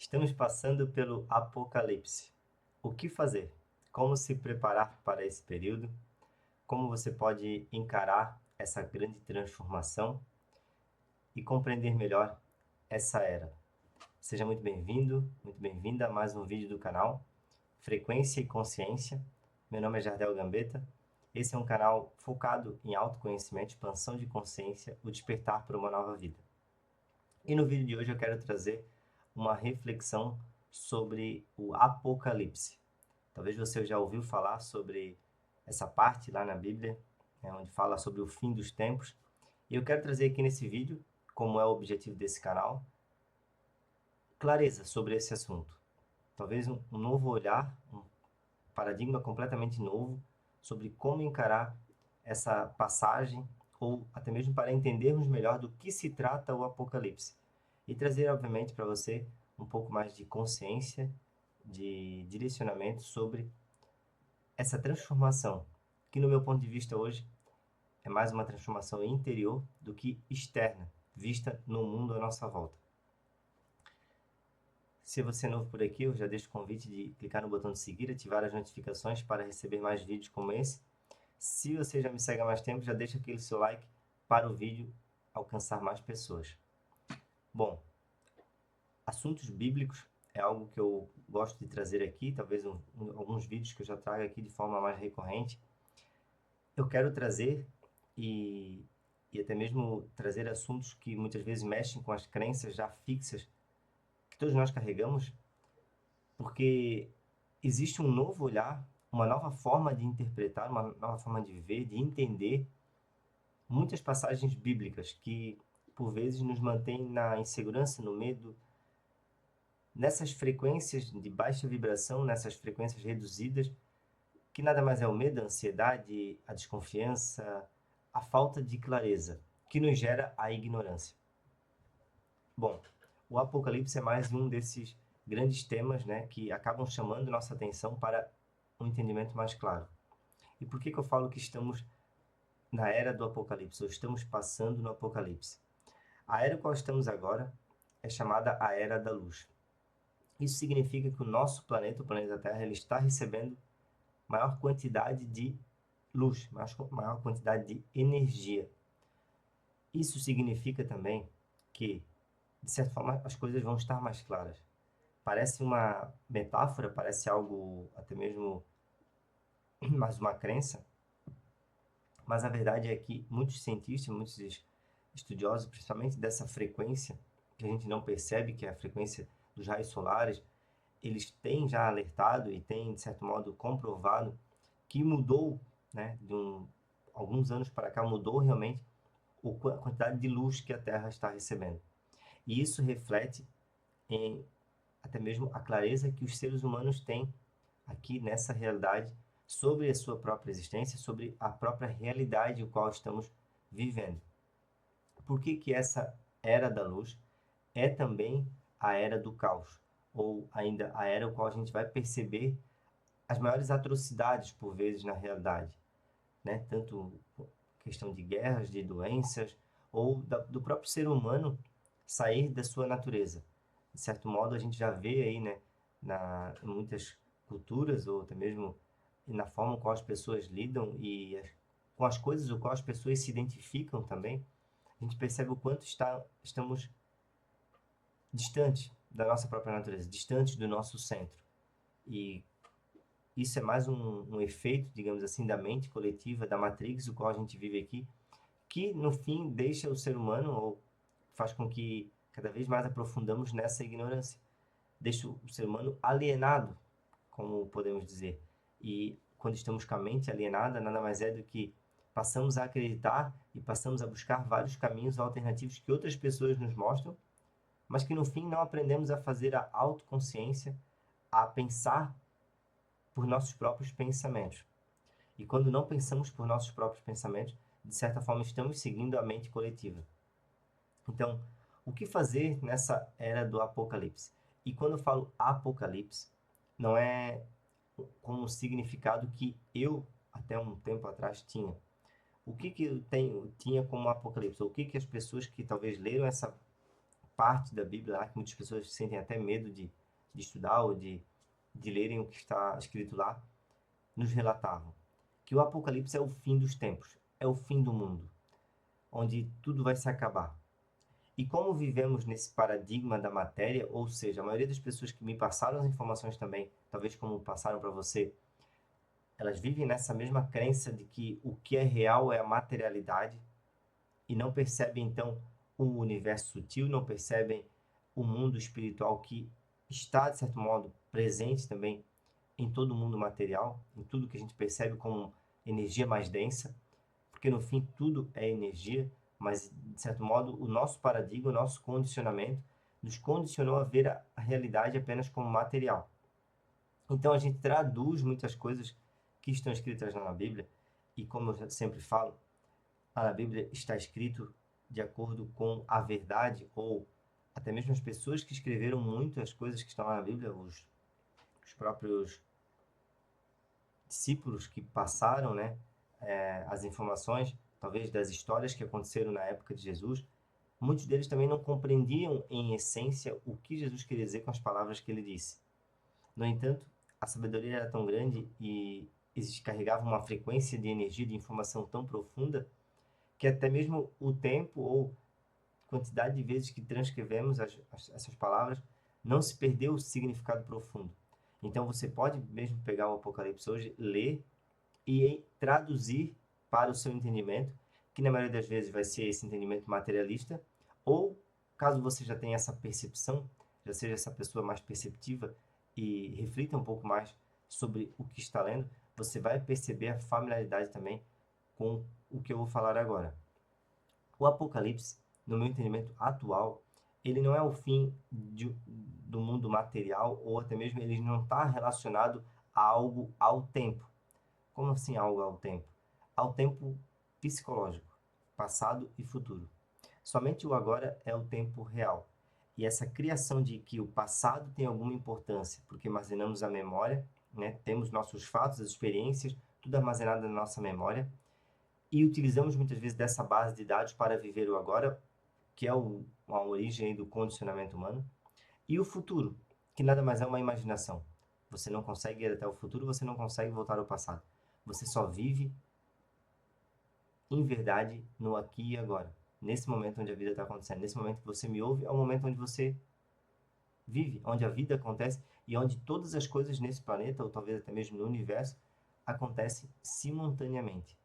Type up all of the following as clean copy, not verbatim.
Estamos passando pelo apocalipse. O que fazer? Como se preparar para esse período? Como você pode encarar essa grande transformação e compreender melhor essa era? Seja muito bem-vindo, muito bem-vinda a mais um vídeo do canal Frequência e Consciência. Meu nome é Jardel Gambetta. Esse é um canal focado em autoconhecimento, expansão de consciência, o despertar para uma nova vida. E no vídeo de hoje eu quero trazer uma reflexão sobre o Apocalipse. Talvez você já ouviu falar sobre essa parte lá na Bíblia, onde fala sobre o fim dos tempos. E eu quero trazer aqui nesse vídeo, como é o objetivo desse canal, clareza sobre esse assunto. Talvez um novo olhar, um paradigma completamente novo sobre como encarar essa passagem, ou até mesmo para entendermos melhor do que se trata o Apocalipse. E trazer, obviamente, para você um pouco mais de consciência, de direcionamento sobre essa transformação, que no meu ponto de vista hoje é mais uma transformação interior do que externa, vista no mundo à nossa volta. Se você é novo por aqui, eu já deixo o convite de clicar no botão de seguir, ativar as notificações para receber mais vídeos como esse. Se você já me segue há mais tempo, já deixa aquele seu like para o vídeo alcançar mais pessoas. Bom, assuntos bíblicos é algo que eu gosto de trazer aqui, talvez alguns vídeos que eu já trago aqui de forma mais recorrente. Eu quero trazer e até mesmo trazer assuntos que muitas vezes mexem com as crenças já fixas que todos nós carregamos, porque existe um novo olhar, uma nova forma de interpretar, uma nova forma de ver, de entender muitas passagens bíblicas que por vezes nos mantêm na insegurança, no medo, nessas frequências de baixa vibração, nessas frequências reduzidas, que nada mais é o medo, a ansiedade, a desconfiança, a falta de clareza, que nos gera a ignorância. Bom, o Apocalipse é mais um desses grandes temas, né, que acabam chamando nossa atenção para um entendimento mais claro. E por que eu falo que estamos na era do Apocalipse, ou estamos passando no Apocalipse? A era em qual estamos agora é chamada a Era da Luz. Isso significa que o nosso planeta, o planeta Terra, ele está recebendo maior quantidade de luz, maior quantidade de energia. Isso significa também que, de certa forma, as coisas vão estar mais claras. Parece uma metáfora, parece algo até mesmo mais uma crença, mas a verdade é que muitos cientistas, muitos estudiosos, principalmente dessa frequência, que a gente não percebe, que é a frequência dos raios solares, eles têm já alertado e têm, de certo modo, comprovado que mudou, né, alguns anos para cá, mudou realmente a quantidade de luz que a Terra está recebendo. E isso reflete em até mesmo a clareza que os seres humanos têm aqui nessa realidade sobre a sua própria existência, sobre a própria realidade o qual estamos vivendo. Por que que essa era da luz é também a era do caos, ou ainda a era no qual a gente vai perceber as maiores atrocidades por vezes na realidade, né? Tanto questão de guerras, de doenças, ou do próprio ser humano sair da sua natureza. De certo modo, a gente já vê aí, né, em muitas culturas, ou até mesmo na forma com as pessoas lidam com as coisas com as pessoas se identificam também, a gente percebe o quanto estamos distantes da nossa própria natureza, distantes do nosso centro. E isso é mais um efeito, digamos assim, da mente coletiva, da matrix, o qual a gente vive aqui, que no fim deixa o ser humano, ou faz com que cada vez mais aprofundamos nessa ignorância. Deixa o ser humano alienado, como podemos dizer. E quando estamos com a mente alienada, nada mais é do que passamos a acreditar e passamos a buscar vários caminhos alternativos que outras pessoas nos mostram, mas que no fim não aprendemos a fazer a autoconsciência, a pensar por nossos próprios pensamentos. E quando não pensamos por nossos próprios pensamentos, de certa forma estamos seguindo a mente coletiva. Então, o que fazer nessa era do apocalipse? E quando eu falo apocalipse, não é com o significado que eu, até um tempo atrás, tinha. O que eu tinha como apocalipse? O que as pessoas que talvez leram essa parte da Bíblia lá que muitas pessoas sentem até medo de estudar ou de lerem o que está escrito lá, nos relatavam que o Apocalipse é o fim dos tempos, é o fim do mundo, onde tudo vai se acabar. E como vivemos nesse paradigma da matéria, ou seja, a maioria das pessoas que me passaram as informações também, talvez como passaram para você, elas vivem nessa mesma crença de que o que é real é a materialidade e não percebem então o universo sutil, não percebem o mundo espiritual que está, de certo modo, presente também em todo o mundo material, em tudo que a gente percebe como energia mais densa, porque no fim tudo é energia, mas de certo modo o nosso paradigma, o nosso condicionamento nos condicionou a ver a realidade apenas como material. Então a gente traduz muitas coisas que estão escritas lá na Bíblia, e como eu sempre falo, lá na Bíblia está escrito de acordo com a verdade, ou até mesmo as pessoas que escreveram muitas coisas que estão lá na Bíblia, os próprios discípulos que passaram, né, as informações, talvez das histórias que aconteceram na época de Jesus, muitos deles também não compreendiam em essência o que Jesus queria dizer com as palavras que ele disse. No entanto, a sabedoria era tão grande e eles carregavam uma frequência de energia, de informação tão profunda, que até mesmo o tempo ou quantidade de vezes que transcrevemos essas palavras, não se perdeu o significado profundo. Então você pode mesmo pegar o Apocalipse hoje, ler e traduzir para o seu entendimento, que na maioria das vezes vai ser esse entendimento materialista, ou caso você já tenha essa percepção, já seja essa pessoa mais perceptiva e reflita um pouco mais sobre o que está lendo, você vai perceber a familiaridade também com o que eu vou falar agora. O Apocalipse, no meu entendimento atual, ele não é o fim do mundo material, ou até mesmo ele não está relacionado a algo ao tempo. Como assim algo ao tempo? Ao tempo psicológico, passado e futuro. Somente o agora é o tempo real. E essa criação de que o passado tem alguma importância, porque armazenamos a memória, né? Temos nossos fatos, as experiências, tudo armazenado na nossa memória, e utilizamos muitas vezes dessa base de dados para viver o agora, que é a origem do condicionamento humano, e o futuro, que nada mais é uma imaginação. Você não consegue ir até o futuro, você não consegue voltar ao passado. Você só vive, em verdade, no aqui e agora. Nesse momento onde a vida está acontecendo, nesse momento que você me ouve, é o momento onde você vive, onde a vida acontece e onde todas as coisas nesse planeta, ou talvez até mesmo no universo, acontecem simultaneamente.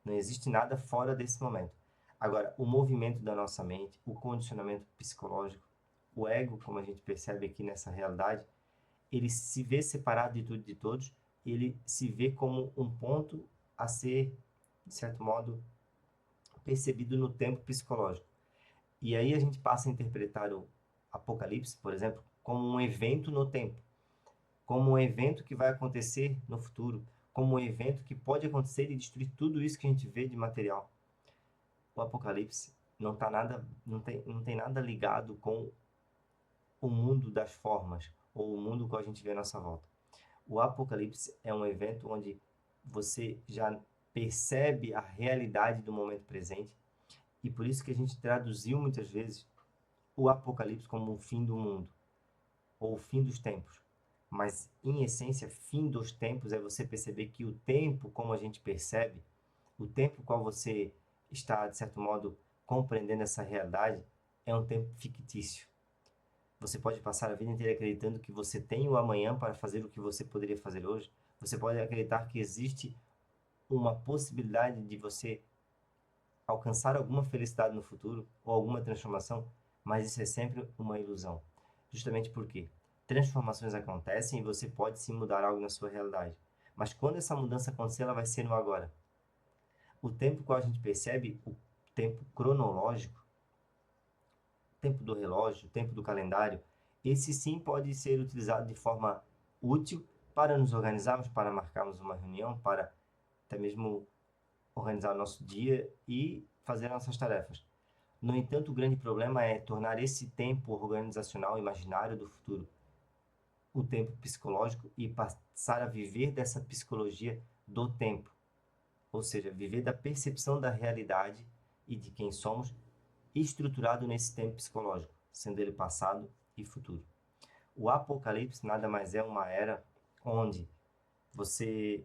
Não existe nada fora desse momento. Agora, o movimento da nossa mente, o condicionamento psicológico, o ego, como a gente percebe aqui nessa realidade, ele se vê separado de tudo e de todos, ele se vê como um ponto a ser, de certo modo, percebido no tempo psicológico. E aí a gente passa a interpretar o Apocalipse, por exemplo, como um evento no tempo, como um evento que vai acontecer no futuro, como um evento que pode acontecer e destruir tudo isso que a gente vê de material. O Apocalipse não tem nada ligado com o mundo das formas ou o mundo que a gente vê à nossa volta. O Apocalipse é um evento onde você já percebe a realidade do momento presente e por isso que a gente traduziu muitas vezes o Apocalipse como o fim do mundo ou o fim dos tempos. Mas, em essência, fim dos tempos é você perceber que o tempo, como a gente percebe, o tempo qual você está, de certo modo, compreendendo essa realidade, é um tempo fictício. Você pode passar a vida inteira acreditando que você tem o amanhã para fazer o que você poderia fazer hoje. Você pode acreditar que existe uma possibilidade de você alcançar alguma felicidade no futuro ou alguma transformação, mas isso é sempre uma ilusão. Justamente porque transformações acontecem e você pode sim mudar algo na sua realidade. Mas quando essa mudança acontecer, ela vai ser no agora. O tempo que a gente percebe, o tempo cronológico, o tempo do relógio, o tempo do calendário, esse sim pode ser utilizado de forma útil para nos organizarmos, para marcarmos uma reunião, para até mesmo organizar o nosso dia e fazer nossas tarefas. No entanto, o grande problema é tornar esse tempo organizacional imaginário do futuro o tempo psicológico e passar a viver dessa psicologia do tempo, ou seja, viver da percepção da realidade e de quem somos estruturado nesse tempo psicológico. sendo ele passado e futuro. O Apocalipse nada mais é uma era onde você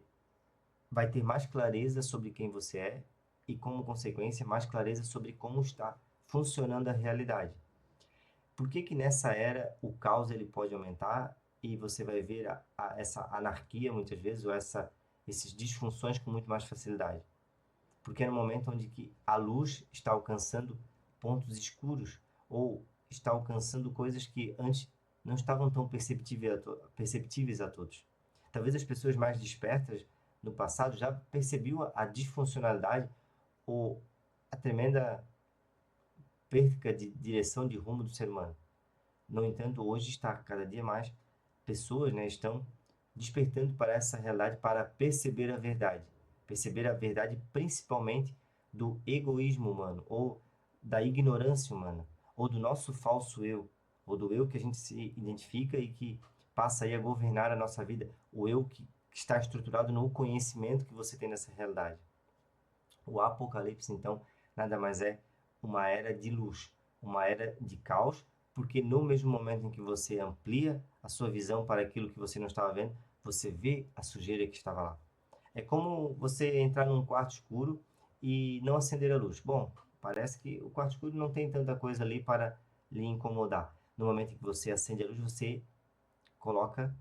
vai ter mais clareza sobre quem você é e, como consequência, mais clareza sobre como está funcionando a realidade. Por que que nessa era o caos ele pode aumentar e você vai ver essa anarquia muitas vezes ou esses disfunções com muito mais facilidade? Porque é no momento onde que a luz está alcançando pontos escuros ou está alcançando coisas que antes não estavam tão perceptíveis a todos. Talvez as pessoas mais despertas no passado já percebiam a disfuncionalidade ou a tremenda perca de direção de rumo do ser humano. No entanto, hoje está cada dia mais pessoas, né, estão despertando para essa realidade para perceber a verdade principalmente do egoísmo humano ou da ignorância humana ou do nosso falso eu ou do eu que a gente se identifica e que passa aí a governar a nossa vida, o eu que está estruturado no conhecimento que você tem nessa realidade. O Apocalipse, então, nada mais é uma era de luz, uma era de caos, porque no mesmo momento em que você amplia a sua visão para aquilo que você não estava vendo, você vê a sujeira que estava lá. É como você entrar num quarto escuro e não acender a luz. Bom, parece que o quarto escuro não tem tanta coisa ali para lhe incomodar. No momento em que você acende a luz, você coloca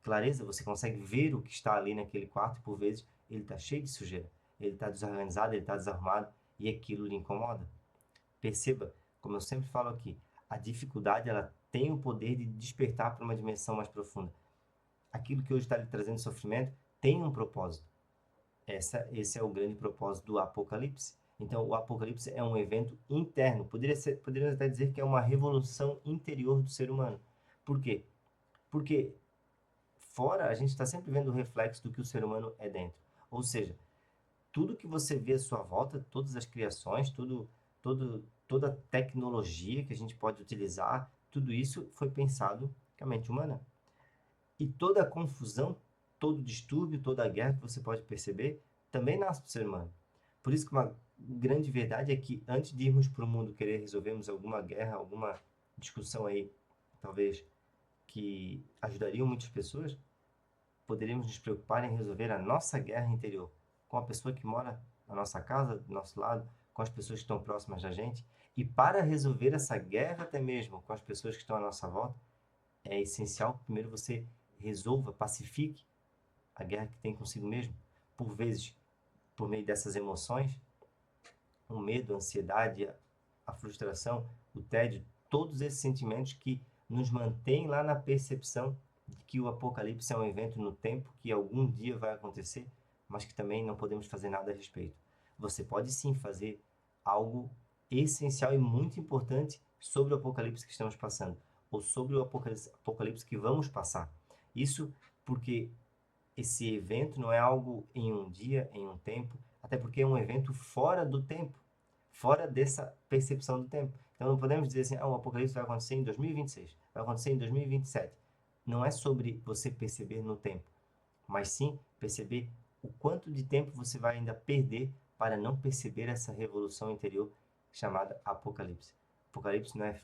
clareza, você consegue ver o que está ali naquele quarto e por vezes ele está cheio de sujeira, ele está desorganizado, ele está desarrumado e aquilo lhe incomoda. Perceba, como eu sempre falo aqui, a dificuldade ela tem o poder de despertar para uma dimensão mais profunda. Aquilo que hoje está lhe trazendo sofrimento tem um propósito. Esse é o grande propósito do Apocalipse. Então, o Apocalipse é um evento interno. Poderíamos até dizer que é uma revolução interior do ser humano. Por quê? Porque fora, a gente está sempre vendo o reflexo do que o ser humano é dentro. Ou seja, tudo que você vê à sua volta, todas as criações, toda a tecnologia que a gente pode utilizar, tudo isso foi pensado com a mente humana. E toda a confusão, todo o distúrbio, toda a guerra que você pode perceber, também nasce do ser humano. Por isso que uma grande verdade é que antes de irmos para o mundo querer resolvermos alguma guerra, alguma discussão aí, talvez, que ajudariam muitas pessoas, poderíamos nos preocupar em resolver a nossa guerra interior, com a pessoa que mora na nossa casa, do nosso lado, com as pessoas que estão próximas da gente. E para resolver essa guerra até mesmo com as pessoas que estão à nossa volta, é essencial que primeiro você resolva, pacifique a guerra que tem consigo mesmo. Por vezes, por meio dessas emoções, o medo, a ansiedade, a frustração, o tédio, todos esses sentimentos que nos mantêm lá na percepção de que o Apocalipse é um evento no tempo que algum dia vai acontecer, mas que também não podemos fazer nada a respeito. Você pode sim fazer algo essencial e muito importante sobre o Apocalipse que estamos passando, ou sobre o Apocalipse que vamos passar. Isso porque esse evento não é algo em um dia, em um tempo, até porque é um evento fora do tempo, fora dessa percepção do tempo. Então não podemos dizer assim, o Apocalipse vai acontecer em 2026, vai acontecer em 2027. Não é sobre você perceber no tempo, mas sim perceber o quanto de tempo você vai ainda perder para não perceber essa revolução interior chamada Apocalipse. Apocalipse não é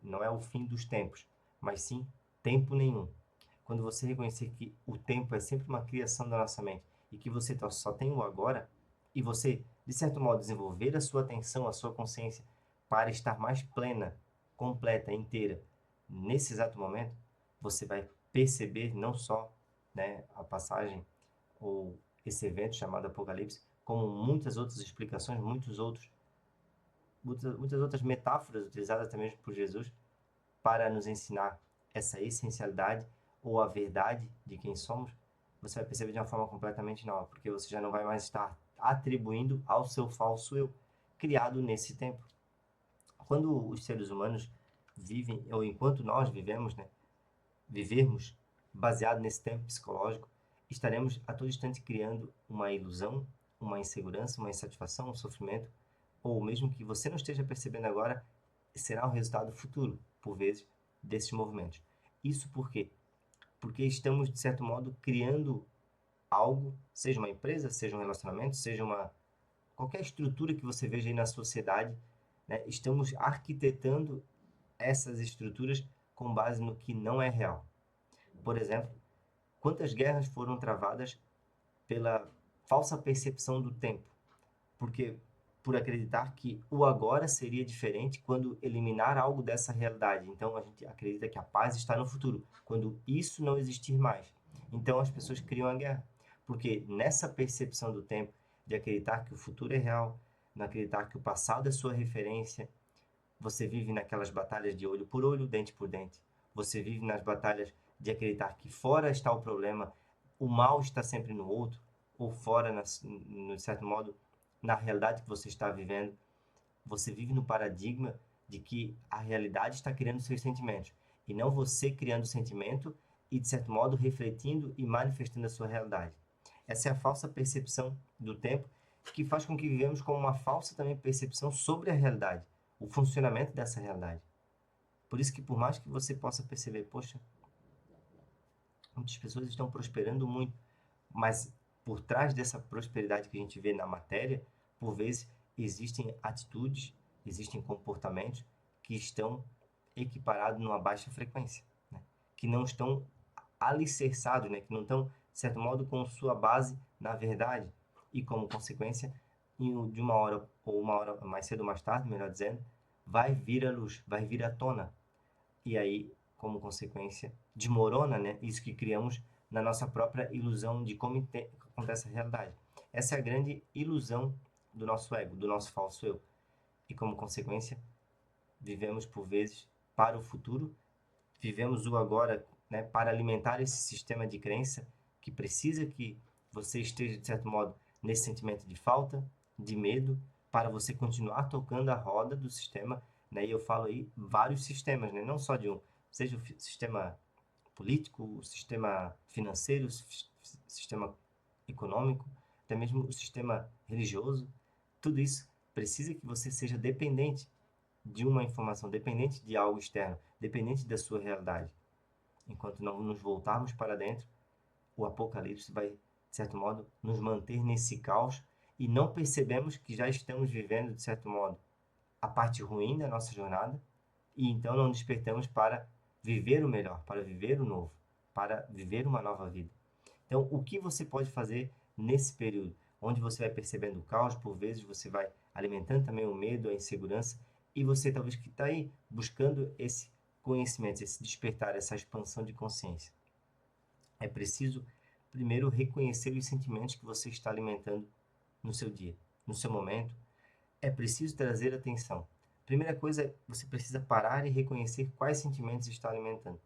não é o fim dos tempos, mas sim tempo nenhum. Quando você reconhecer que o tempo é sempre uma criação da nossa mente e que você só tem o agora, e você, de certo modo, desenvolver a sua atenção, a sua consciência para estar mais plena, completa, inteira nesse exato momento, você vai perceber não só, né, a passagem ou esse evento chamado Apocalipse, como muitas outras explicações, muitas outras metáforas utilizadas até mesmo por Jesus para nos ensinar essa essencialidade ou a verdade de quem somos, você vai perceber de uma forma completamente nova, porque você já não vai mais estar atribuindo ao seu falso eu, criado nesse tempo. Quando os seres humanos vivem, ou enquanto nós vivemos, né, vivermos baseado nesse tempo psicológico, estaremos a todo instante criando uma ilusão, uma insegurança, uma insatisfação, um sofrimento, ou mesmo que você não esteja percebendo agora, será o resultado futuro, por vezes, desses movimentos. Isso por quê? Porque estamos, de certo modo, criando algo, seja uma empresa, seja um relacionamento, seja qualquer estrutura que você veja aí na sociedade, né? Estamos arquitetando essas estruturas com base no que não é real. Por exemplo, quantas guerras foram travadas pela falsa percepção do tempo? Porque por acreditar que o agora seria diferente quando eliminar algo dessa realidade. Então a gente acredita que a paz está no futuro, quando isso não existir mais. Então as pessoas criam a guerra, porque nessa percepção do tempo, de acreditar que o futuro é real, não acreditar que o passado é sua referência, você vive naquelas batalhas de olho por olho, dente por dente. Você vive nas batalhas de acreditar que fora está o problema, o mal está sempre no outro, ou fora, no certo modo, na realidade que você está vivendo. Você vive no paradigma de que a realidade está criando seus sentimentos, e não você criando o sentimento e, de certo modo, refletindo e manifestando a sua realidade. Essa é a falsa percepção do tempo que faz com que vivemos com uma falsa também percepção sobre a realidade, o funcionamento dessa realidade. Por isso que por mais que você possa perceber, poxa, muitas pessoas estão prosperando muito, mas por trás dessa prosperidade que a gente vê na matéria, por vezes existem atitudes, existem comportamentos que estão equiparados numa baixa frequência, né? Que não estão alicerçados, né? Que não estão, de certo modo, com sua base na verdade, e como consequência, de uma hora mais cedo ou mais tarde, melhor dizendo, vai vir à luz, vai vir à tona. E aí, como consequência, desmorona, né, isso que criamos na nossa própria ilusão de como acontece a realidade. Essa é a grande ilusão do nosso ego, do nosso falso eu. E como consequência, vivemos por vezes para o futuro, vivemos o agora, né, para alimentar esse sistema de crença que precisa que você esteja, de certo modo, nesse sentimento de falta, de medo, para você continuar tocando a roda do sistema, né? E eu falo aí vários sistemas, né? Não só de um, seja o sistema político, o sistema financeiro, o sistema econômico, até mesmo o sistema religioso. Tudo isso precisa que você seja dependente de uma informação, dependente de algo externo, dependente da sua realidade. Enquanto não nos voltarmos para dentro, o apocalipse vai, de certo modo, nos manter nesse caos e não percebemos que já estamos vivendo, de certo modo, a parte ruim da nossa jornada e então não despertamos para viver o melhor, para viver o novo, para viver uma nova vida. Então, o que você pode fazer nesse período, onde você vai percebendo o caos, por vezes você vai alimentando também o medo, a insegurança, e você talvez que está aí buscando esse conhecimento, esse despertar, essa expansão de consciência. É preciso primeiro reconhecer os sentimentos que você está alimentando no seu dia, no seu momento. É preciso trazer atenção. Primeira coisa, você precisa parar e reconhecer quais sentimentos está alimentando.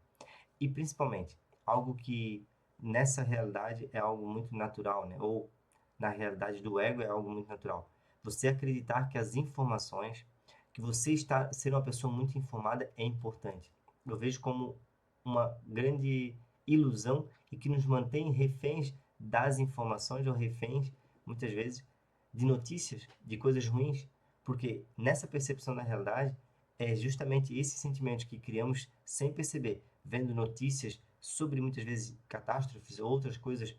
E principalmente, algo que nessa realidade é algo muito natural, né? Ou na realidade do ego é algo muito natural. Você acreditar que as informações, que você está ser uma pessoa muito informada é importante. Eu vejo como uma grande ilusão e que nos mantém reféns das informações ou reféns, muitas vezes, de notícias, de coisas ruins, porque nessa percepção da realidade é justamente esse sentimento que criamos sem perceber, vendo notícias sobre muitas vezes catástrofes ou outras coisas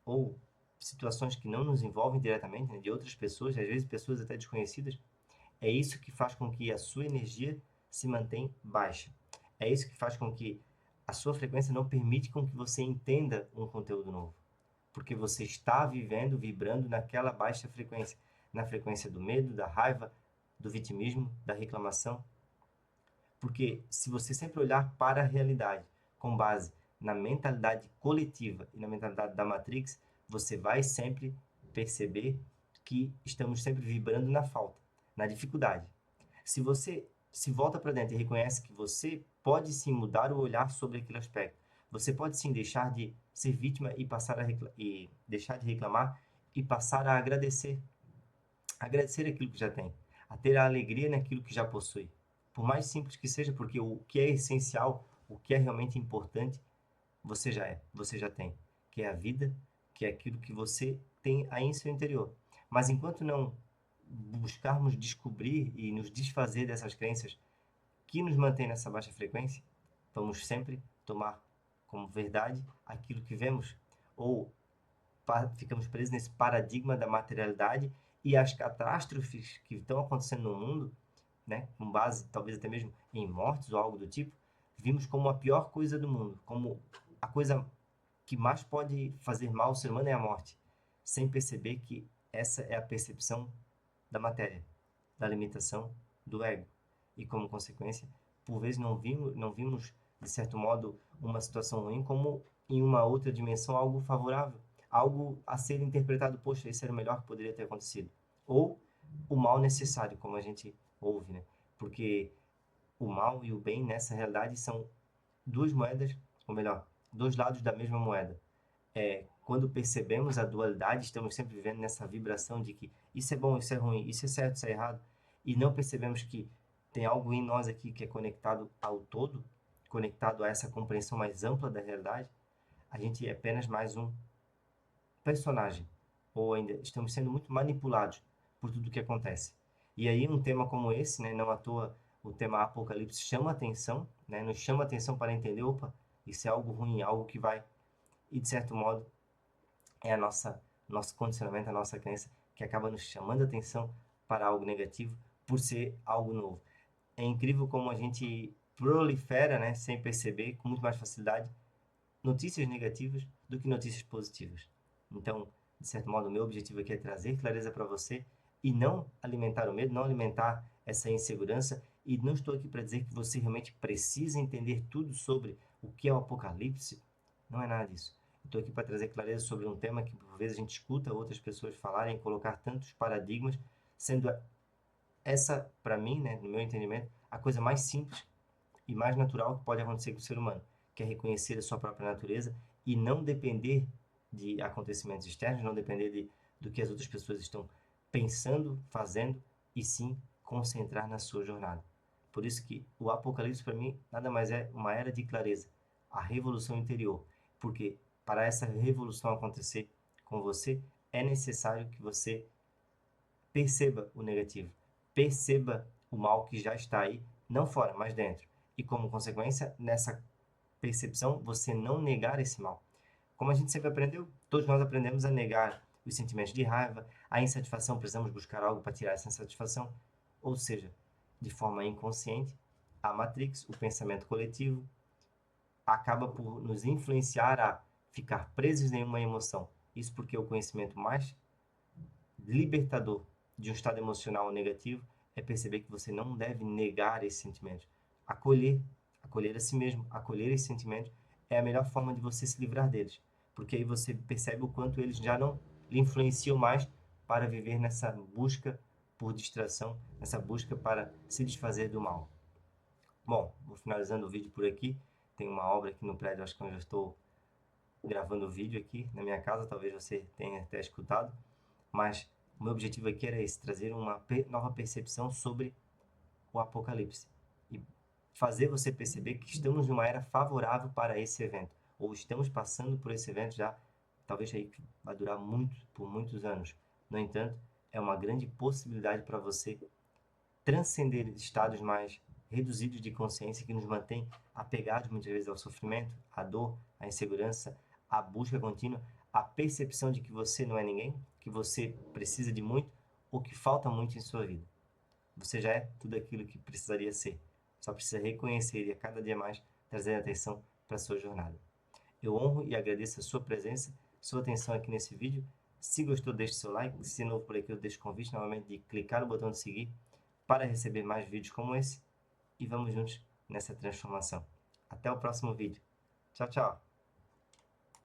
ou situações que não nos envolvem diretamente, né, de outras pessoas, às vezes pessoas até desconhecidas, é isso que faz com que a sua energia se mantenha baixa. É isso que faz com que a sua frequência não permite com que você entenda um conteúdo novo, porque você está vivendo, vibrando naquela baixa frequência, na frequência do medo, da raiva, do vitimismo, da reclamação. Porque se você sempre olhar para a realidade com base na mentalidade coletiva e na mentalidade da Matrix, você vai sempre perceber que estamos sempre vibrando na falta, na dificuldade. Se você se volta para dentro e reconhece que você pode sim mudar o olhar sobre aquele aspecto, você pode sim deixar de ser vítima e passar a e deixar de reclamar e passar a agradecer, agradecer aquilo que já tem, a ter a alegria naquilo que já possui. Por mais simples que seja, porque o que é essencial, o que é realmente importante, você já é, você já tem, que é a vida, que é aquilo que você tem aí em seu interior. Mas enquanto não buscarmos descobrir e nos desfazer dessas crenças que nos mantêm nessa baixa frequência, vamos sempre tomar como verdade aquilo que vemos ou ficamos presos nesse paradigma da materialidade e as catástrofes que estão acontecendo no mundo né, com base talvez até mesmo em mortes ou algo do tipo, vimos como a pior coisa do mundo, como a coisa que mais pode fazer mal ao ser humano é a morte, sem perceber que essa é a percepção da matéria, da limitação do ego. E como consequência, por vezes não vimos de certo modo, uma situação ruim como em uma outra dimensão algo favorável, algo a ser interpretado, poxa, esse era o melhor que poderia ter acontecido. Ou o mal necessário, como a gente ouve, né? Porque o mal e o bem nessa realidade são duas moedas, ou melhor, dois lados da mesma moeda. Quando percebemos a dualidade, estamos sempre vivendo nessa vibração de que isso é bom, isso é ruim, isso é certo, isso é errado, e não percebemos que tem algo em nós aqui que é conectado ao todo, conectado a essa compreensão mais ampla da realidade, a gente é apenas mais um personagem, ou ainda estamos sendo muito manipulados por tudo que acontece. E aí um tema como esse, né, não à toa o tema Apocalipse chama atenção, né, nos chama atenção para entender, opa, isso é algo ruim, algo que vai, e de certo modo é a nosso condicionamento, a nossa crença que acaba nos chamando a atenção para algo negativo por ser algo novo. É incrível como a gente prolifera, né, sem perceber, com muito mais facilidade, notícias negativas do que notícias positivas. Então, de certo modo, o meu objetivo aqui é trazer clareza para você e não alimentar o medo, não alimentar essa insegurança. E não estou aqui para dizer que você realmente precisa entender tudo sobre o que é o Apocalipse. Não é nada disso. Estou aqui para trazer clareza sobre um tema que, por vezes, a gente escuta outras pessoas falarem, colocar tantos paradigmas, sendo essa, para mim, né, no meu entendimento, a coisa mais simples e mais natural que pode acontecer com o ser humano, que é reconhecer a sua própria natureza e não depender de acontecimentos externos, não depender do que as outras pessoas estão pensando, fazendo, e sim concentrar na sua jornada. Por isso que o Apocalipse, para mim, nada mais é uma era de clareza, a revolução interior. Porque para essa revolução acontecer com você, é necessário que você perceba o negativo, perceba o mal que já está aí, não fora, mas dentro. E como consequência, nessa percepção, você não negar esse mal. Como a gente sempre aprendeu, todos nós aprendemos a negar os sentimentos de raiva, a insatisfação, precisamos buscar algo para tirar essa insatisfação. Ou seja, de forma inconsciente, a Matrix, o pensamento coletivo, acaba por nos influenciar a ficar presos em uma emoção. Isso porque o conhecimento mais libertador de um estado emocional negativo é perceber que você não deve negar esses sentimentos. Acolher a si mesmo, acolher esses sentimentos é a melhor forma de você se livrar deles. Porque aí você percebe o quanto eles já não lhe influenciam mais para viver nessa busca por distração, nessa busca para se desfazer do mal. Bom, vou finalizando o vídeo por aqui. Tem uma obra aqui no prédio, acho que eu já estou gravando o vídeo aqui na minha casa, talvez você tenha até escutado, mas o meu objetivo aqui era esse, trazer uma nova percepção sobre o Apocalipse e fazer você perceber que estamos numa era favorável para esse evento, ou estamos passando por esse evento já, talvez aí vai durar por muitos anos. No entanto, é uma grande possibilidade para você transcender estados mais reduzidos de consciência que nos mantém apegados muitas vezes ao sofrimento, à dor, à insegurança, à busca contínua, à percepção de que você não é ninguém, que você precisa de muito ou que falta muito em sua vida. Você já é tudo aquilo que precisaria ser. Só precisa reconhecer e a cada dia mais trazer atenção para a sua jornada. Eu honro e agradeço a sua presença, sua atenção aqui nesse vídeo. Se gostou, deixe seu like. Se é novo por aqui, eu deixo o convite novamente de clicar no botão de seguir para receber mais vídeos como esse e vamos juntos nessa transformação. Até o próximo vídeo. Tchau, tchau!